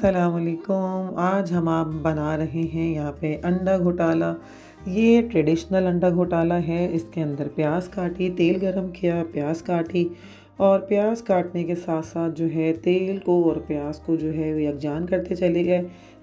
अस्सलामुअलैकुम। आज हम आप बना रहे हैं यहाँ पे अंडा घोटाला। ये ट्रेडिशनल अंडा घोटाला है। इसके अंदर प्याज काटी, तेल गरम किया, प्याज काटी और प्याज काटने के साथ साथ जो है तेल को और प्याज को जो है वो यकजान करते चले गए,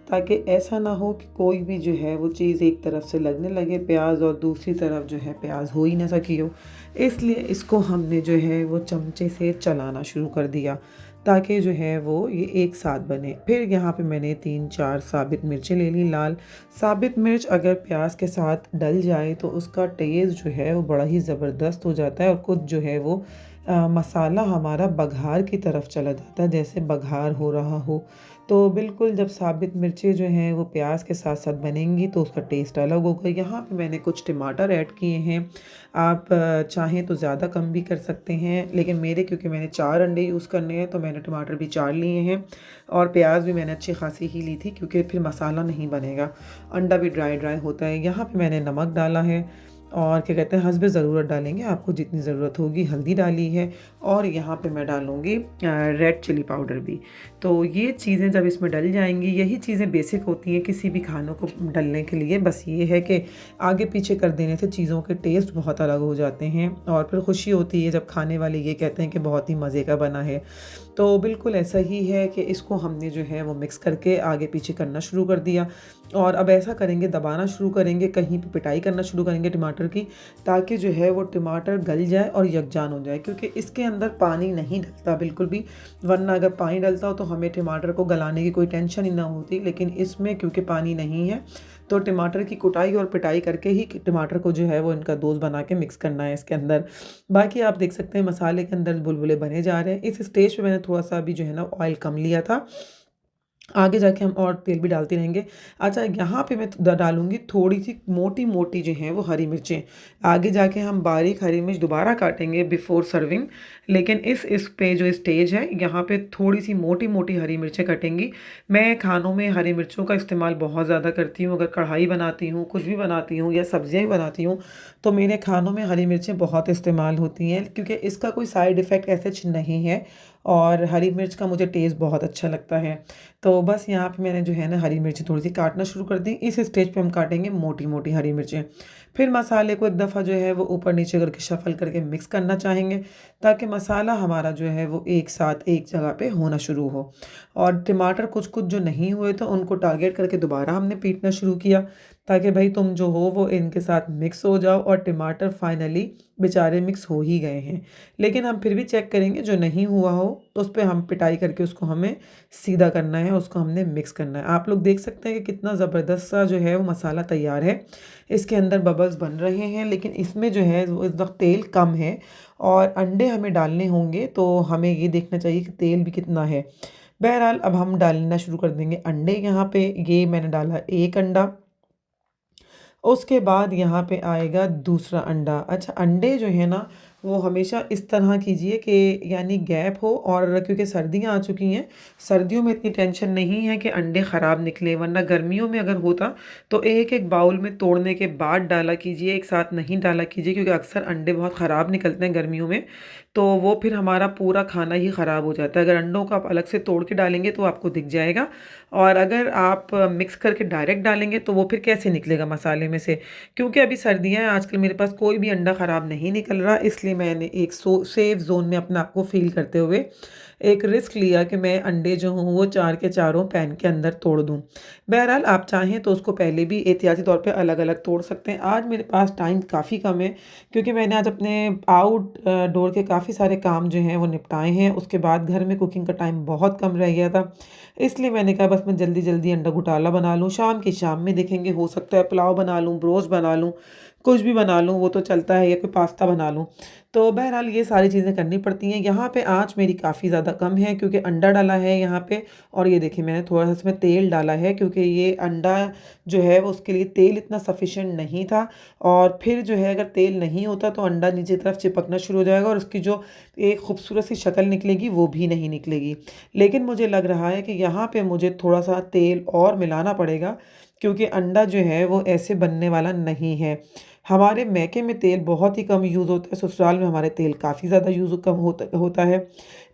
ताकि ऐसा ना हो कि कोई भी जो है वो चीज़ एक तरफ से लगने लगे प्याज और दूसरी तरफ जो है प्याज हो ही ना सकी हो। इसलिए इसको हमने जो है वो चमचे से चलाना शुरू कर दिया ताकि जो है वो ये एक साथ बने। फिर यहाँ पे मैंने 3-4 साबित मिर्चें ले ली लाल। साबित मिर्च अगर प्याज के साथ डल जाए तो उसका टेस्ट जो है वो बड़ा ही ज़बरदस्त हो जाता है और कुछ जो है वो मसाला हमारा बघार की तरफ चला जाता है, जैसे बघार हो रहा हो। तो बिल्कुल जब साबित मिर्चें जो हैं वो प्याज के साथ साथ बनेंगी तो उसका टेस्ट अलग होगा। यहाँ पे मैंने कुछ टमाटर ऐड किए हैं। आप चाहें तो ज़्यादा कम भी कर सकते हैं, लेकिन मेरे क्योंकि मैंने 4 अंडे यूज़ करने हैं तो मैंने टमाटर भी 4 लिए हैं और प्याज भी मैंने अच्छी खासी ही ली थी, क्योंकि फिर मसाला नहीं बनेगा, अंडा भी ड्राई ड्राई होता है। यहाँ पे मैंने नमक डाला है और क्या कहते हैं हस्बे ज़रूरत डालेंगे, आपको जितनी ज़रूरत होगी। हल्दी डाली है और यहाँ पे मैं डालूँगी रेड चिली पाउडर भी। तो ये चीज़ें जब इसमें डल जाएंगी, यही चीज़ें बेसिक होती हैं किसी भी खानों को डलने के लिए। बस ये है कि आगे पीछे कर देने से चीज़ों के टेस्ट बहुत अलग हो जाते हैं और फिर खुशी होती है जब खाने वाले ये कहते हैं कि बहुत ही मज़े का बना है। तो बिल्कुल ऐसा ही है कि इसको हमने जो है वो मिक्स करके आगे पीछे करना शुरू कर दिया और अब ऐसा करेंगे, दबाना शुरू करेंगे, कहीं पे पिटाई करना शुरू करेंगे टमाटर की, ताकि जो है वो टमाटर गल जाए और यकजान हो जाए, क्योंकि इसके अंदर पानी नहीं डलता बिल्कुल भी। वरना अगर पानी डलता हो तो हमें टमाटर को गलाने की कोई टेंशन ही ना होती, लेकिन इसमें क्योंकि पानी नहीं है तो टमाटर की कुटाई और पिटाई करके ही टमाटर को जो है वो इनका दोस्त बना के मिक्स करना है इसके अंदर। बाकी आप देख सकते हैं मसाले के अंदर बुलबुले बने जा रहे हैं। इस स्टेज पे मैंने थोड़ा सा भी जो है ना ऑयल कम लिया था, आगे जाके हम और तेल भी डालते रहेंगे। अच्छा, यहाँ पे मैं डालूँगी थोड़ी सी मोटी मोटी जो हैं वो हरी मिर्चें। आगे जाके हम बारीक हरी मिर्च दोबारा काटेंगे बिफोर सर्विंग, लेकिन इस पे जो स्टेज है यहाँ पे थोड़ी सी मोटी मोटी हरी मिर्चें कटेंगी। मैं खानों में हरी मिर्चों का इस्तेमाल बहुत ज़्यादा करती हूँ। अगर कढ़ाई बनाती हूँ, कुछ भी बनाती हूँ या सब्जियाँ भी बनाती हूँ तो मेरे खानों में हरी मिर्चें बहुत इस्तेमाल होती हैं, क्योंकि इसका कोई साइड इफ़ेक्ट ऐसे नहीं है और हरी मिर्च का मुझे टेस्ट बहुत अच्छा लगता है। तो बस यहाँ पे मैंने जो है ना हरी मिर्ची थोड़ी सी काटना शुरू कर दी। इस स्टेज पे हम काटेंगे मोटी मोटी हरी मिर्चें। फिर मसाले को एक दफ़ा जो है वो ऊपर नीचे करके शफल करके मिक्स करना चाहेंगे, ताकि मसाला हमारा जो है वो एक साथ एक जगह पे होना शुरू हो। और टमाटर कुछ कुछ जो नहीं हुए तो उनको टारगेट करके दोबारा हमने पीटना शुरू किया, ताकि भाई तुम जो हो वो इनके साथ मिक्स हो जाओ। और टमाटर फाइनली बेचारे मिक्स हो ही गए हैं, लेकिन हम फिर भी चेक करेंगे, जो नहीं हुआ हो तो उस पर हम पिटाई करके उसको हमें सीधा करना है, उसको हमने मिक्स करना है। आप लोग देख सकते हैं कि कितना ज़बरदस्त सा जो है वो मसाला तैयार है। इसके अंदर बबल्स बन रहे हैं, लेकिन इसमें जो है वो इस वक्त तेल कम है और अंडे हमें डालने होंगे, तो हमें ये देखना चाहिए कि तेल भी कितना है। बहरहाल अब हम डालना शुरू कर देंगे अंडे। यहाँ पे ये मैंने डाला एक अंडा, उसके बाद यहाँ पे आएगा दूसरा अंडा। अच्छा, अंडे जो है ना वो हमेशा इस तरह कीजिए कि यानी गैप हो, और क्योंकि सर्दियाँ आ चुकी हैं, सर्दियों में इतनी टेंशन नहीं है कि अंडे ख़राब निकले, वरना गर्मियों में अगर होता तो एक एक बाउल में तोड़ने के बाद डाला कीजिए, एक साथ नहीं डाला कीजिए, क्योंकि अक्सर अंडे बहुत ख़राब निकलते हैं गर्मियों में, तो वो फिर हमारा पूरा खाना ही ख़राब हो जाता है। अगर अंडों को आप अलग से तोड़ के डालेंगे तो आपको दिख जाएगा, और अगर आप मिक्स करके डायरेक्ट डालेंगे तो वो फिर कैसे निकलेगा मसाले में से। क्योंकि अभी सर्दियाँ हैं, आजकल मेरे पास कोई भी अंडा ख़राब नहीं निकल रहा, इसलिए मैंने एक सेफ जोन में अपने आप को फील करते हुए एक रिस्क लिया कि मैं अंडे जो हूँ वो 4 के चारों पैन के अंदर तोड़ दूँ। बहरहाल आप चाहें तो उसको पहले भी एहतियाती तौर पे अलग अलग तोड़ सकते हैं। आज मेरे पास टाइम काफ़ी कम है, क्योंकि मैंने आज अपने आउट डोर के काफ़ी सारे काम जो हैं वो निपटाए हैं। उसके बाद घर में कुकिंग का टाइम बहुत कम रह गया था, इसलिए मैंने कहा बस मैं जल्दी जल्दी अंडा घोटाला बना लूँ। शाम की शाम में देखेंगे, हो सकता है पुलाव बना लूँ, ब्रोच बना लूँ, कुछ भी बना लूँ, वो तो चलता है, या कोई पास्ता बना लूँ। तो बहरहाल ये सारी चीज़ें करनी पड़ती हैं। यहाँ पे आँच मेरी काफ़ी ज़्यादा कम है, क्योंकि अंडा डाला है यहाँ पे, और ये देखिए मैंने थोड़ा सा इसमें तेल डाला है, क्योंकि ये अंडा जो है वो उसके लिए तेल इतना सफिशिएंट नहीं था। और फिर जो है अगर तेल नहीं होता तो अंडा नीचे तरफ चिपकना शुरू हो जाएगा और उसकी जो एक खूबसूरत सी शक्ल निकलेगी वो भी नहीं निकलेगी। लेकिन मुझे लग रहा है कि यहाँ पे मुझे थोड़ा सा तेल और मिलाना पड़ेगा, क्योंकि अंडा जो है वो ऐसे बनने वाला नहीं है। हमारे मैके में तेल बहुत ही कम यूज़ होता है, ससुराल में हमारे तेल काफ़ी ज़्यादा यूज़ कम होता होता है।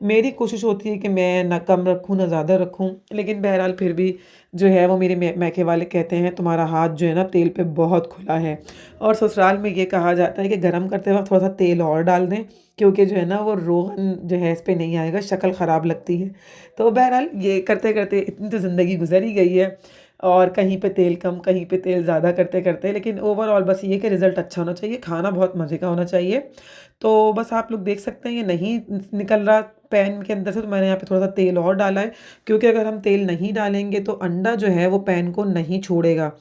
मेरी कोशिश होती है कि मैं ना कम रखूँ ना ज़्यादा रखूँ, लेकिन बहरहाल फिर भी जो है वो मेरे मैके वाले कहते हैं तुम्हारा हाथ जो है ना तेल पे बहुत खुला है। और ससुराल में ये कहा जाता है कि गरम करते वक़्त थोड़ा-सा तेल और डाल दें, क्योंकि जो है ना वो रोगन जो है इस पे नहीं आएगा, शक्ल ख़राब लगती है। तो बहरहाल ये करते-करते इतनी तो ज़िंदगी गुज़र ही गई है, और कहीं पे तेल कम, कहीं पे तेल ज़्यादा करते-करते, लेकिन ओवरऑल बस ये कि रिज़ल्ट अच्छा होना चाहिए, खाना बहुत मज़े का होना चाहिए। तो बस आप लोग देख सकते हैं ये नहीं निकल रहा पैन के अंदर से, तो मैंने यहाँ पे थोड़ा-सा तेल और डाला है, क्योंकि अगर हम तेल नहीं डालेंगे तो अंडा जो है वो पैन को नहीं छोड़ेगा,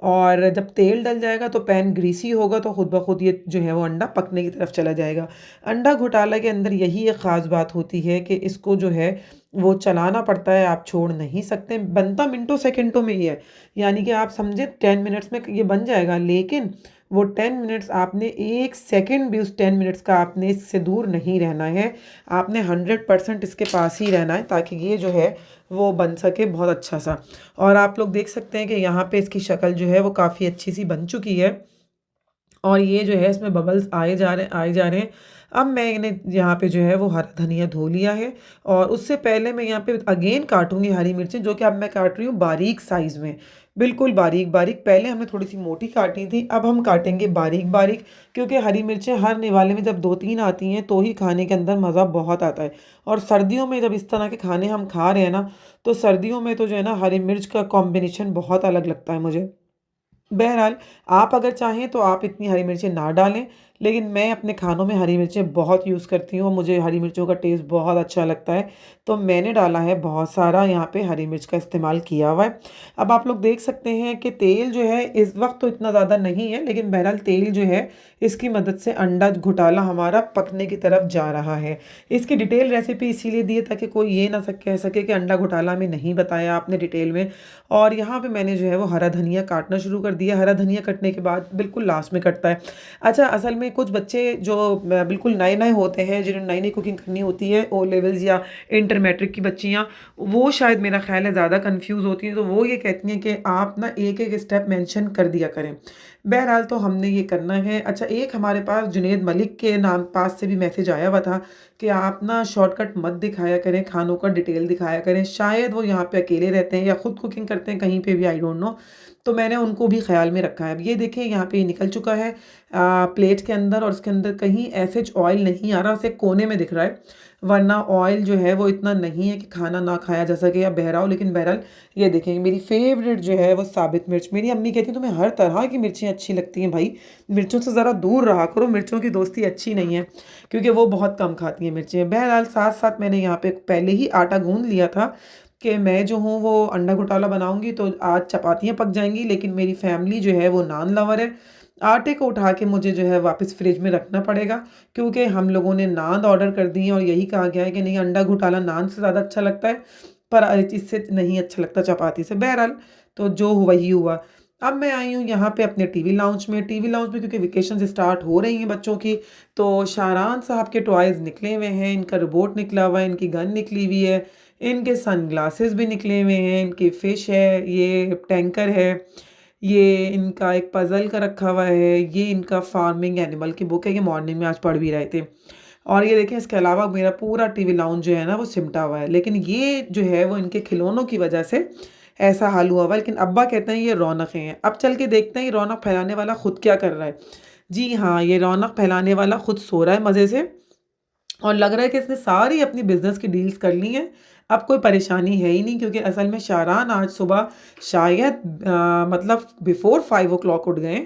और जब तेल डल जाएगा तो पैन ग्रीसी होगा, तो खुद ब खुद ये जो है वो अंडा पकने की तरफ चला जाएगा। अंडा घोटाला के अंदर यही एक ख़ास बात होती है कि इसको जो है वो चलाना पड़ता है, आप छोड़ नहीं सकते। बनता मिनटों सेकंडों में ही है, यानी कि आप समझे 10 मिनट्स में ये बन जाएगा, लेकिन वो 10 मिनट्स आपने 1 सेकंड भी उस 10 मिनट्स का आपने इससे दूर नहीं रहना है। आपने 100% इसके पास ही रहना है, ताकि ये जो है वो बन सके बहुत अच्छा-सा। और आप लोग देख सकते हैं कि यहाँ पे इसकी शक्ल जो है वो काफ़ी अच्छी-सी बन चुकी है, और ये जो है इसमें बबल्स आए जा रहे हैं, आए जा रहे हैं। अब मैंने यहाँ पे जो है वो हरा धनिया धो लिया है, और उससे पहले मैं यहाँ पे अगेन काटूँगी हरी मिर्चें, जो कि अब मैं काट रही हूँ बारीक साइज़ में, बिल्कुल बारीक-बारीक। पहले हमने थोड़ी-सी मोटी काटी थी, अब हम काटेंगे बारीक-बारीक, क्योंकि हरी मिर्चें हर निवाले में जब 2-3 आती हैं तो ही खाने के अंदर मज़ा बहुत आता है। और सर्दियों में जब इस तरह के खाने हम खा रहे हैं ना, तो सर्दियों में तो जो है ना हरी मिर्च का कॉम्बिनेशन बहुत अलग लगता है मुझे। बहरहाल, आप अगर चाहें तो आप इतनी हरी मिर्चें ना डालें, लेकिन मैं अपने खानों में हरी मिर्चें बहुत यूज़ करती हूँ, मुझे हरी मिर्चों का टेस्ट बहुत अच्छा लगता है, तो मैंने डाला है बहुत सारा यहाँ पे हरी मिर्च का इस्तेमाल किया हुआ है। अब आप लोग देख सकते हैं कि तेल जो है इस वक़्त तो इतना ज़्यादा नहीं है, लेकिन बहरहाल तेल जो है इसकी मदद से अंडा घोटाला हमारा पकने की तरफ जा रहा है। इसकी डिटेल रेसिपी इसीलिए दी है ताकि कोई ये ना कह सके कि अंडा घोटाला में नहीं बताया आपने डिटेल में। और यहाँ पे मैंने जो है वो हरा धनिया काटना शुरू कर दिया। हरा धनिया कटने के बाद बिल्कुल लास्ट में कटता है। अच्छा, असल में कुछ बच्चे जो बिल्कुल नए-नए होते हैं, जिन्हें नई-नई कुकिंग करनी होती है, ओ लेवल्स या इंटर मैट्रिक की बच्चियाँ, वो शायद मेरा ख़्याल है ज़्यादा कन्फ्यूज़ होती हैं, तो वो ये कहती हैं कि आप ना एक-एक स्टेप मेंशन कर दिया करें। बहरहाल तो हमने ये करना है। अच्छा, एक हमारे पास जुनैद मलिक के नाम पास से भी मैसेज आया हुआ था कि आप ना शॉर्टकट मत दिखाया करें, खानों का डिटेल दिखाया करें। शायद वो यहाँ पे अकेले रहते हैं या खुद कुकिंग करते हैं कहीं पे भी, आई डोंट नो। तो मैंने उनको भी ख़्याल में रखा है। अब ये देखिए यहाँ पे ये निकल चुका है प्लेट के अंदर, और उसके अंदर कहीं ऐसे ऑयल नहीं आ रहा, उसे कोने में दिख रहा है। वरना ऑयल जो है वो इतना नहीं है कि खाना ना खाया जा सके या बहरा हो। लेकिन बहरहाल ये देखें, मेरी फ़ेवरेट जो है वो साबित मिर्च। मेरी अम्मी कहती है तुम्हें हर तरह की मिर्चें अच्छी लगती हैं भाई, मिर्चों से ज़रा दूर रहा करो, मिर्चों की दोस्ती अच्छी नहीं है, क्योंकि वो बहुत कम खाती हैं मिर्चें। बहरहाल साथ-साथ मैंने यहाँ पे पहले ही आटा गूँध लिया था कि मैं जो हूँ वो अंडा घोटाला बनाऊँगी तो आज चपातियाँ पक जाएँगी, लेकिन मेरी फ़ैमिली जो है वो नान लवर है। आटे को उठा के मुझे जो है वापस फ्रिज में रखना पड़ेगा, क्योंकि हम लोगों ने नान ऑर्डर कर दी है, और यही कहा गया है कि नहीं, अंडा घोटाला नान से ज़्यादा अच्छा लगता है, पर इससे नहीं अच्छा लगता चपाती से। बहरहाल तो जो वही हुआ। अब मैं आई हूँ यहाँ पे अपने टीवी लाउंज में। टीवी लाउंज में क्योंकि वेकेशंस स्टार्ट हो रही हैं बच्चों की, तो शाहरान साहब के टॉयज़ निकले हुए हैं, इनका रिमोट निकला हुआ है, इनकी गन निकली हुई है, इनके सनग्लासेस भी निकले हुए हैं, इनकी फ़िश है, ये टैंकर है, ये इनका एक पज़ल का रखा हुआ है, ये इनका फार्मिंग एनिमल की बुक है, ये मॉर्निंग में आज पढ़ भी रहे थे। और ये देखें, इसके अलावा मेरा पूरा टीवी लाउंज जो है ना वो सिमटा हुआ है, लेकिन ये जो है वो इनके खिलौनों की वजह से ऐसा हाल हुआ हुआ है। लेकिन अब्बा कहते हैं ये रौनकें हैं। अब चल के देखते हैं ये रौनक फैलाने वाला खुद क्या कर रहा है। जी हाँ, ये रौनक फैलाने वाला खुद सो रहा है मज़े से, और लग रहा है कि इसने सारी अपनी बिज़नेस की डील्स कर ली हैं। अब कोई परेशानी है ही नहीं, क्योंकि असल में शाहरान आज सुबह शायद मतलब बिफ़ोर 5 ओ क्लॉक उठ गए,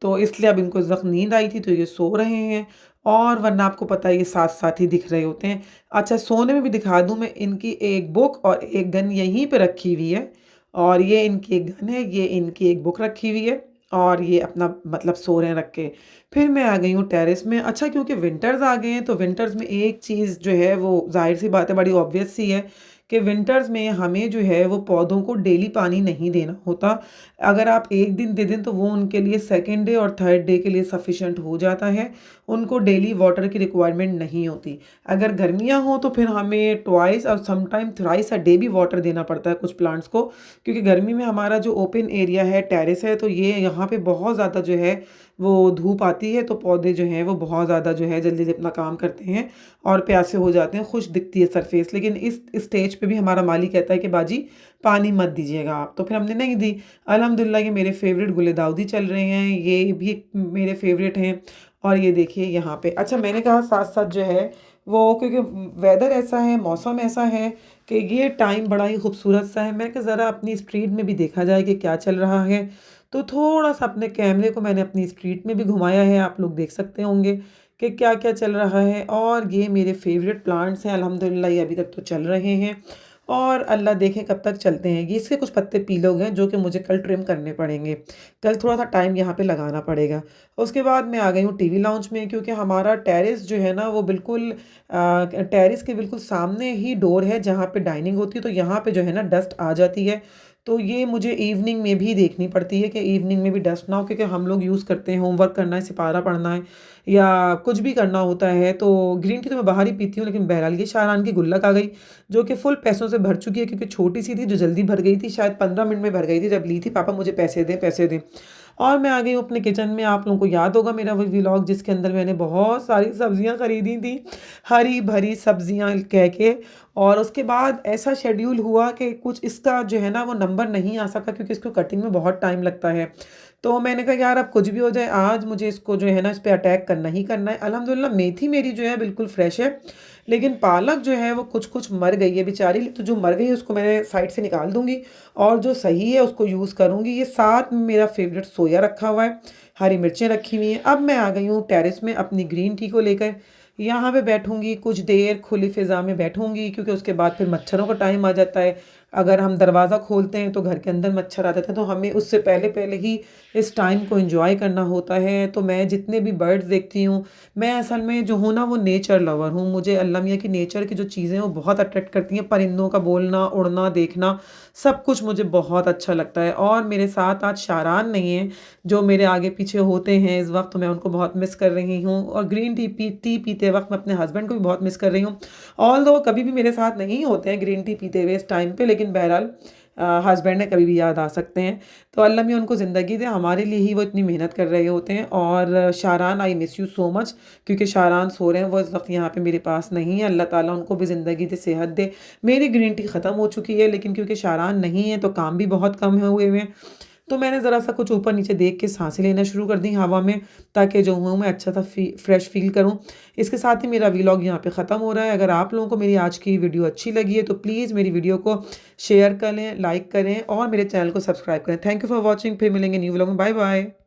तो इसलिए अब इनको इस वक़्त नींद आई थी तो ये सो रहे हैं, और वरना आपको पता है ये साथ-साथ ही दिख रहे होते हैं। अच्छा, सोने में भी दिखा दूँ मैं, इनकी एक बुक और एक गन यहीं पे रखी हुई है, और ये इनकी एक गन है, ये इनकी एक बुक रखी हुई है, और ये अपना मतलब सो रहे हैं रख के। फिर मैं आ गई हूँ टेरेस में। अच्छा, क्योंकि विंटर्स आ गए हैं, तो विंटर्स में एक चीज़ जो है वो ज़ाहिर-सी बात है, बड़ी ऑब्वियस सी है कि विंटर्स में हमें जो है वो पौधों को डेली पानी नहीं देना होता। अगर आप 1 दिन दे दें तो वो उनके लिए सेकंड डे और थर्ड डे के लिए सफिशिएंट हो जाता है। उनको डेली वाटर की रिक्वायरमेंट नहीं होती। अगर गर्मियाँ हों तो फिर हमें ट्वाइस और समटाइम थ्राइस अ डे भी वाटर देना पड़ता है कुछ प्लांट्स को, क्योंकि गर्मी में हमारा जो ओपन एरिया है, टेरेस है, तो ये यहाँ पे बहुत ज़्यादा जो है वो धूप आती है, तो पौधे जो हैं वो बहुत ज़्यादा जो है जल्दी-जल्दी अपना काम करते हैं और प्यासे हो जाते हैं, खुश दिखती है सरफेस। लेकिन इस स्टेज पे भी हमारा माली कहता है कि बाजी पानी मत दीजिएगा आप, तो फिर हमने नहीं दी। अल्हम्दुलिल्लाह ये मेरे फेवरेट गुले दाउदी चल रहे हैं, ये भी मेरे फेवरेट हैं। और ये देखिए यहाँ पे, अच्छा मैंने कहा साथ-साथ जो है वो, क्योंकि वेदर ऐसा है, मौसम ऐसा है कि ये टाइम बड़ा ही खूबसूरत सा है। मैंने कहा ज़रा अपनी स्ट्रीट में भी देखा जाए कि क्या चल रहा है। तो थोड़ा-सा अपने कैमरे को मैंने अपनी स्ट्रीट में भी घुमाया है, आप लोग देख सकते होंगे कि क्या-क्या चल रहा है। और ये मेरे फेवरेट प्लांट्स हैं, अल्हम्दुलिल्लाह ये अभी तक तो चल रहे हैं और अल्लाह देखे कब तक चलते हैं। ये इसके कुछ पत्ते पीले हो गए हैं जो कि मुझे कल ट्रिम करने पड़ेंगे। कल थोड़ा-सा टाइम यहाँ पे लगाना पड़ेगा। उसके बाद मैं आ गई हूँ टीवी लाउंज में, क्योंकि हमारा टेरेस जो है ना वो बिल्कुल टेरेस के बिल्कुल सामने ही डोर है जहाँ पे डाइनिंग होती है, तो यहाँ पे जो है ना डस्ट आ जाती है। तो ये मुझे इवनिंग में भी देखनी पड़ती है कि इवनिंग में भी डस्ट ना हो, क्योंकि हम लोग यूज़ करते हैं, होमवर्क करना है, सिपारा पढ़ना है या कुछ भी करना होता है। तो ग्रीन टी तो मैं बाहर ही पीती हूँ, लेकिन बहरहाल ये शाहरान की गुल्लक आ गई जो कि फुल पैसों से भर चुकी है, क्योंकि छोटी सी थी जो जल्दी भर गई थी, शायद 15 मिनट में भर गई थी जब ली थी। पापा मुझे पैसे दें, पैसे दें। और मैं आ गई हूँ अपने किचन में। आप लोगों को याद होगा मेरा वो व्लॉग जिसके अंदर मैंने बहुत सारी सब्जियां खरीदी थी, हरी भरी सब्जियां कह के। और उसके बाद ऐसा शेड्यूल हुआ कि कुछ इसका जो है ना वो नंबर नहीं आ सका, क्योंकि इसको कटिंग में बहुत टाइम लगता है। तो मैंने कहा यार अब कुछ भी हो जाए, आज मुझे इसको जो है ना इस पे अटैक करना ही करना है। अल्हम्दुलिल्लाह मेथी मेरी जो है बिल्कुल फ्रेश है, लेकिन पालक जो है वो कुछ-कुछ मर गई है बेचारी। तो जो मर गई है उसको मैंने साइड से निकाल दूँगी और जो सही है उसको यूज़ करूँगी। ये साथ में मेरा फ़ेवरेट सोया रखा हुआ है, हरी मिर्चें रखी हुई हैं। अब मैं आ गई हूँ टेरेस में अपनी ग्रीन टी को लेकर। यहाँ पे बैठूँगी कुछ देर, खुली फ़िज़ा में बैठूँगी, क्योंकि उसके बाद फिर मच्छरों का टाइम आ जाता है। अगर हम दरवाज़ा खोलते हैं तो घर के अंदर मच्छर आ जाते हैं, तो हमें उससे पहले-पहले ही इस टाइम को एन्जॉय करना होता है। तो मैं जितने भी बर्ड्स देखती हूँ, मैं असल में जो हूँ ना वो नेचर लवर हूँ। मुझे अल्लाह मियाँ की नेचर की जो चीज़ें हैं वो बहुत अट्रैक्ट करती हैं। परिंदों का बोलना, उड़ना, देखना, सब कुछ मुझे बहुत अच्छा लगता है। और मेरे साथ आज शारान नहीं है, जो मेरे आगे पीछे होते हैं इस वक़्त, तो मैं उनको बहुत मिस कर रही हूँ। और ग्रीन टी पीते वक़्त मैं अपने हस्बैंड को भी बहुत मिस कर रही हूँ। ऑल्दो कभी भी मेरे साथ नहीं होते हैं ग्रीन टी पीते हुए इस टाइम पे, लेकिन बहरहाल हस्बैंड ने कभी भी याद आ सकते हैं। तो अल्लाह मियाँ उनको ज़िंदगी दे, हमारे लिए ही वो इतनी मेहनत कर रहे होते हैं। और Sharan, I miss you so much, क्योंकि शारान सो रहे हैं, वो इस वक्त यहाँ पे मेरे पास नहीं है। अल्लाह ताला उनको भी ज़िंदगी दे, सेहत दे। मेरी ग्रीन टी ख़त्म हो चुकी है, लेकिन क्योंकि शारान नहीं है तो काम भी बहुत कम है हुए हुए। तो मैंने ज़रा-सा कुछ ऊपर-नीचे देख के साँसें लेना शुरू कर दी हवा में, ताकि जो हूँ मैं अच्छा-सा फ्रेश फ़ील करूँ। इसके साथ ही मेरा व्लॉग यहाँ पे ख़त्म हो रहा है। अगर आप लोगों को मेरी आज की वीडियो अच्छी लगी है तो प्लीज़ मेरी वीडियो को शेयर करें, लाइक करें और मेरे चैनल को सब्सक्राइब करें। Thank you for watching. फिर मिलेंगे न्यू व्लॉग में। Bye bye.